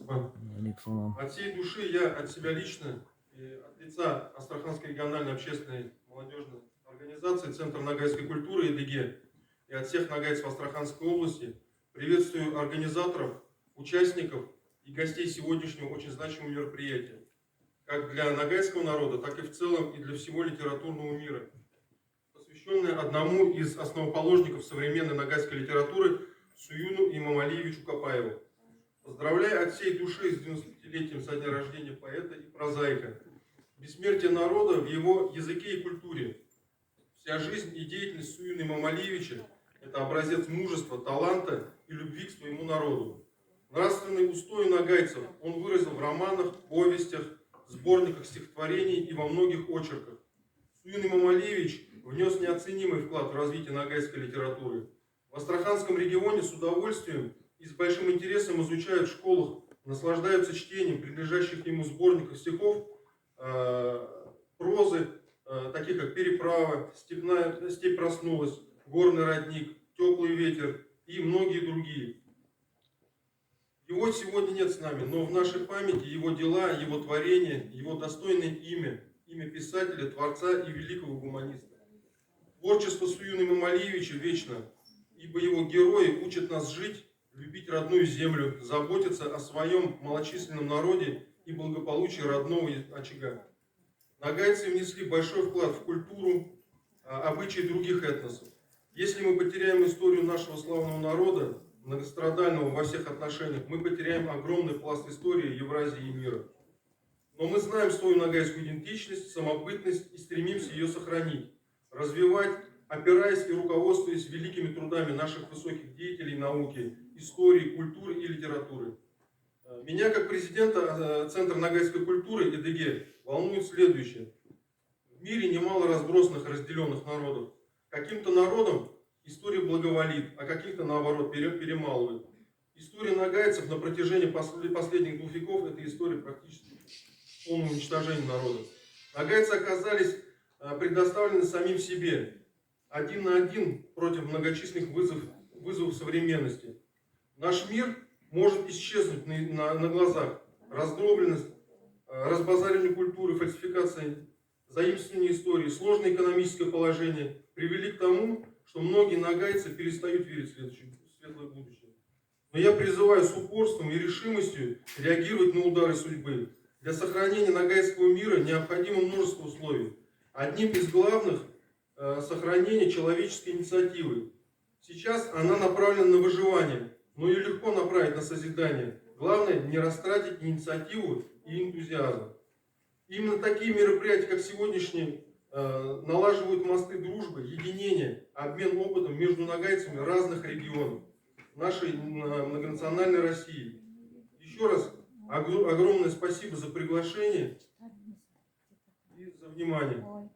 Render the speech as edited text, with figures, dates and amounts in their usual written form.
От всей души я от себя лично и от лица Астраханской региональной общественной молодежной организации Центр нагайской культуры ЕДГ и от всех нагайцев Астраханской области приветствую организаторов, участников и гостей сегодняшнего очень значимого мероприятия, как для нагайского народа, так и в целом и для всего литературного мира, посвященное одному из основоположников современной нагайской литературы Суюну Имамалиевичу Капаеву. Поздравляю от всей души с 95-летием со дня рождения поэта и прозаика. Бессмертие народа в его языке и культуре. Вся жизнь и деятельность Суюна Имамалиевича – это образец мужества, таланта и любви к своему народу. Нравственные устои нагайцев он выразил в романах, повестях, сборниках стихотворений и во многих очерках. Суюн Имамалиевич внес неоценимый вклад в развитие нагайской литературы. В Астраханском регионе с удовольствием и с большим интересом изучают в школах, наслаждаются чтением принадлежащих ему сборников стихов, прозы, таких как «Переправа», «Степь проснулась», «Горный родник», «Теплый ветер» и многие другие. Его сегодня нет с нами, но в нашей памяти его дела, его творения, его достойное имя, имя писателя, творца и великого гуманиста. Творчество Суюна Имамалиевича вечно, ибо его герои учат нас жить, любить родную землю, заботиться о своем малочисленном народе и благополучии родного очага. Нагайцы внесли большой вклад в культуру, обычаи других этносов. Если мы потеряем историю нашего славного народа, многострадального во всех отношениях, мы потеряем огромный пласт истории Евразии и мира. Но мы знаем свою нагайскую идентичность, самобытность и стремимся ее сохранить, развивать, опираясь и руководствуясь великими трудами наших высоких деятелей науки, истории, культуры и литературы. Меня, как президента Центра нагайской культуры ЕДГ, волнует следующее. В мире немало разбросанных, разделенных народов. Каким-то народам история благоволит, а каких-то, наоборот, перемалывает. История нагайцев на протяжении последних 2 веков – это история практически полного уничтожения народа. Нагайцы оказались предоставлены самим себе, один на один против многочисленных вызовов современности. Наш мир может исчезнуть на глазах. Раздробленность, разбазаривание культуры, фальсификация, заимствование истории, сложное экономическое положение привели к тому, что многие нагайцы перестают верить в светлое будущее. Но я призываю с упорством и решимостью реагировать на удары судьбы. Для сохранения нагайского мира необходимо множество условий. Одним из главных – сохранение человеческой инициативы. Сейчас она направлена на выживание, но ее легко направить на созидание. Главное – не растратить инициативу и энтузиазм. Именно такие мероприятия, как сегодняшние, налаживают мосты дружбы, единения, обмен опытом между нагайцами разных регионов нашей многонациональной России. Еще раз огромное спасибо за приглашение и за внимание.